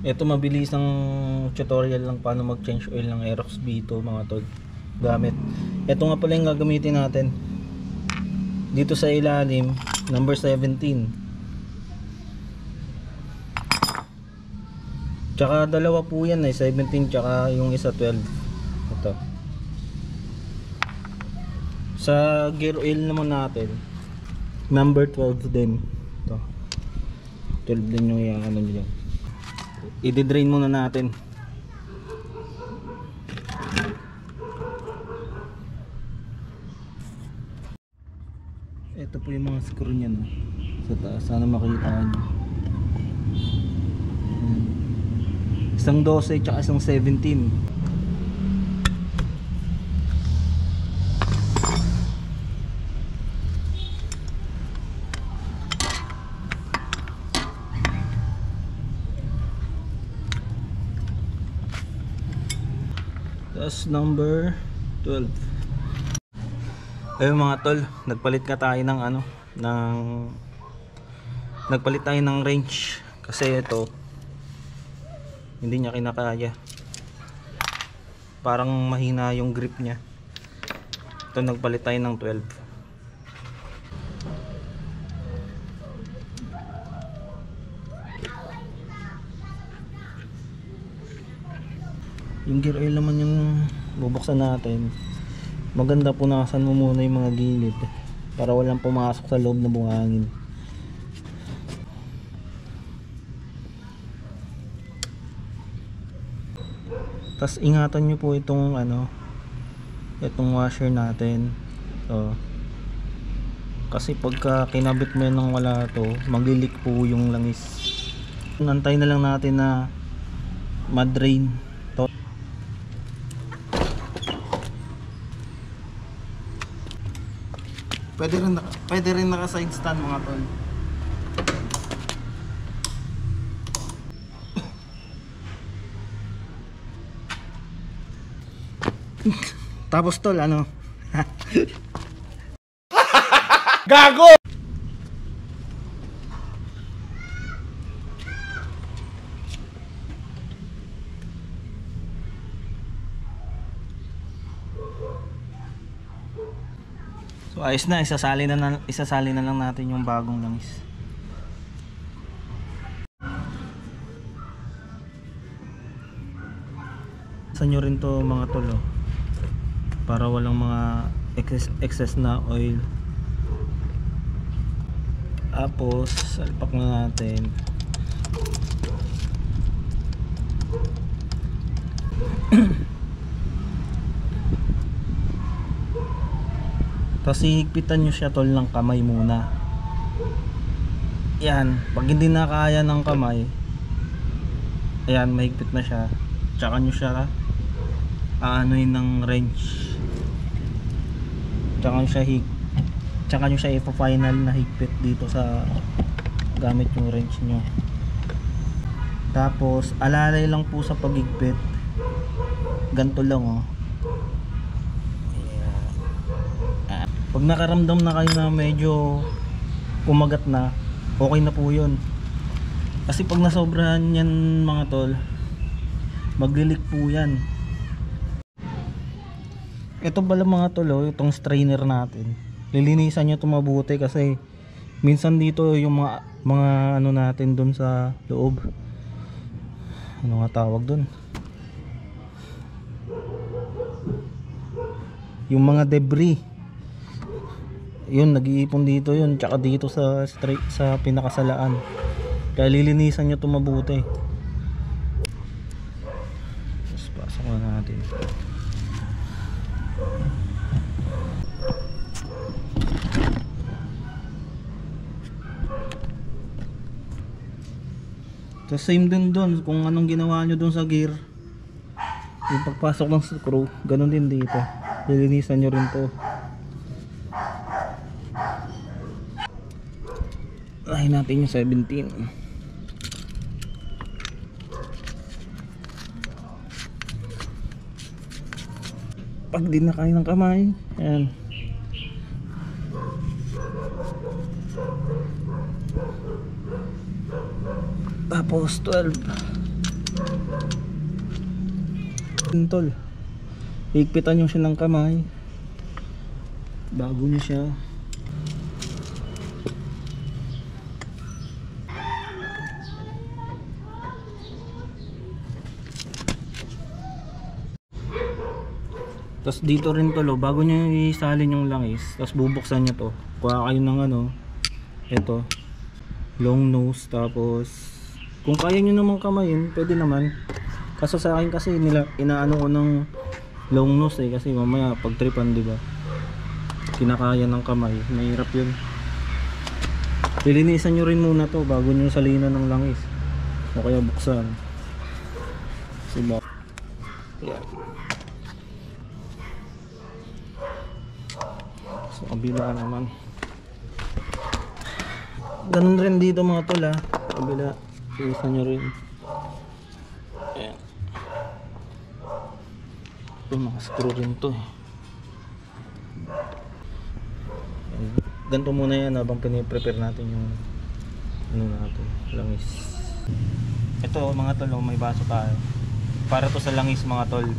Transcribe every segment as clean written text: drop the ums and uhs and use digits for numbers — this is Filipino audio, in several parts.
Ito mabilis ang tutorial lang paano mag-change oil ng Aerox B2 mga tol gamit. Ito nga pala yung gagamitin natin. Dito sa ilalim, number 17. Tsaka dalawa po yan 17 tsaka yung isa 12. Ito. Sa gear oil naman natin, number 12 din. Ito. 12 din yung ano dyan. I-drain muna natin. Ito po yung mga screw niya no? Sa taas, sana makita nyo. Isang 12 tsaka isang 17. That's number 12. Ayun mga tol, nagpalit tayo ng nagpalit tayo ng wrench kasi ito hindi niya kinakaya. Parang mahina yung grip niya. Ito nagpalit tayo ng 12. Yung gear oil naman yung bubuksan natin. Maganda punasan mo muna yung mga gilid para walang pumasok sa loob na buhangin. Tapos ingatan nyo po itong itong washer natin. So, kasi pagka kinabit mo nang wala to, maglilik po yung langis. Nantay na lang natin na ma-drain to. Pwede rin naka side stand mga tol. Tapos tol Gago! So ayos na, isasali na lang natin yung bagong langis. Sa nyo rin to mga tol para walang mga excess na oil. Tapos salpak na natin. Tapos hihigpitan nyo siya tol ng kamay muna. Yan, pag hindi na kaya ng kamay, ayan, mahigpit na siya. Tsaka nyo siya aanuin ng wrench. Tsaka nyo siya ipa-final na higpit dito sa gamit yung wrench nyo. Tapos alalay lang po sa paghigpit. Ganto lang Pag nakaramdam na kayo na medyo kumagat na, okay na po yun. Kasi pag nasobrahan yan mga tol, maglilik po yan. Ito pala mga tol itong strainer natin, lilinisan nyo ito mabuti kasi minsan dito yung mga natin dun sa loob, ano nga tawag dun, yung mga debris yun, nag-iipon dito yun, tsaka dito sa pinakasalaan. Kaya lilinisan nyo ito mabuti. Tapos pasok na natin. So same din doon, kung anong ginawa nyo doon sa gear, yung pagpasok ng screw, ganun din dito. Lilinisan nyo rin to. Lahin natin yung 17. Pag di na kaya ng kamay, ayan, tapos 12. Tol, higpitan nyo siya ng kamay bago nyo siya tapos dito rin tol, bago nyo isalin yung langis, tapos bubuksan nyo to, kuha kayo ng ano, ito long nose, tapos kung kaya nyo naman kamayin pwede naman, kaso sa akin kasi inaano ko ng long nose kasi mamaya pag tripan diba kinakaya ng kamay, mahirap yun. Lilinisan nyo rin muna to bago nyo salinan ng langis o kaya buksan diba. Yan. So kabila naman ganun rin dito mga tol ha, kabila linisan nyo rin. Ayan. Ito mga screw rin to eh. Ganito muna yan habang piniprepare natin yung ano natin, langis. Ito mga tol, may baso tayo para to sa langis mga tol,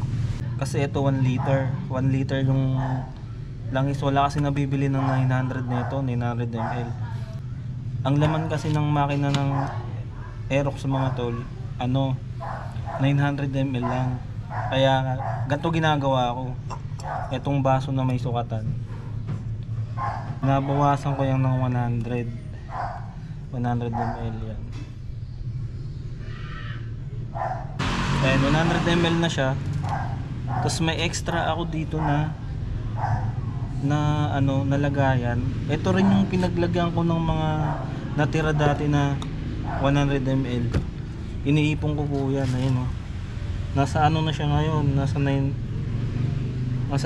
kasi ito 1 liter 1 liter yung langis. Wala kasi nabibili ng 900 nito, 900 ml. Ang laman kasi ng makina ng Aerox mga tol, ano, 900 ml lang. Kaya ganito ginagawa ko. Itong baso na may sukatan, nabawasan ko yan ng 100 ml yan. Ayan, 100 ml na siya. Tapos may extra ako dito na ano, nalagayan. Ito rin yung pinaglagyan ko ng mga natira dati na 100 ml. Iniipon ko po yan. Ayun, oh. Nasa ano na siya ngayon, nasa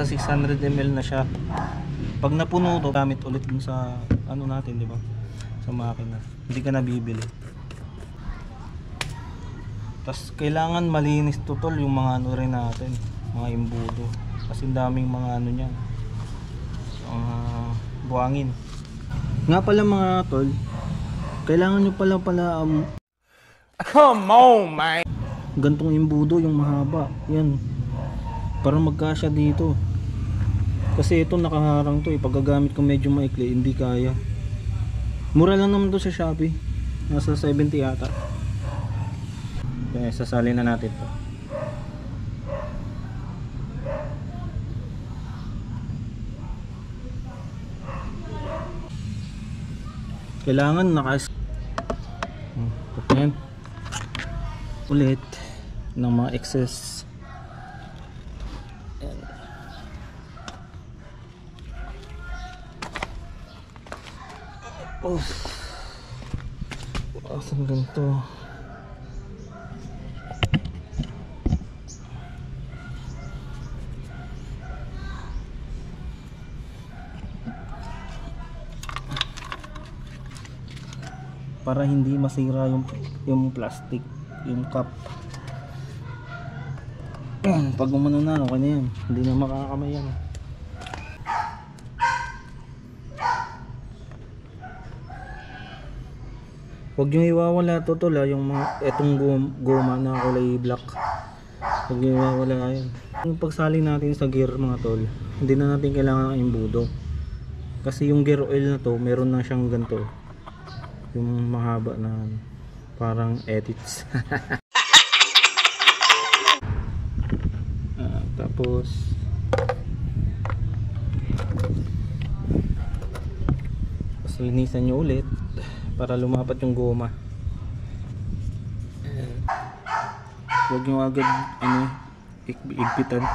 600 ml na siya. Pag napuno to, gamit ulit dun sa ano natin, di ba? Sa makina. Hindi ka nabibili. Tapos kailangan malinis to tol yung mga ano rin natin, mga imbudo. Kasi daming mga ano niyan. Buhangin. Nga pala mga tol, kailangan nyo pala Come on, man. gantong imbudo, yung mahaba. Yan. Para magkasya dito. Kasi ito nakaharang to eh. Paggagamit ko medyo maikli, hindi kaya. Mura lang naman to sa Shopee. Nasa 70 yata. Kaya sasalin na natin to. Kailangan yan ulit ng mga excess. Yan. Oh, asan ganito? Para hindi masira yung plastic, yung cup. Pag umano na, okay na yan. Hindi na makakamay yan. Huwag nyo iwawala to tol, yung mga etong goma na kulay black. Huwag nyo iwawala yan. Yung pagsaling natin sa gear mga tol, hindi na natin kailangan ng imbudo. Kasi yung gear oil na to, meron na siyang ganito. Yung mahaba na parang edits. Tapos linisan nyo ulit para lumapat yung goma. Huwag nyo agad igpitan.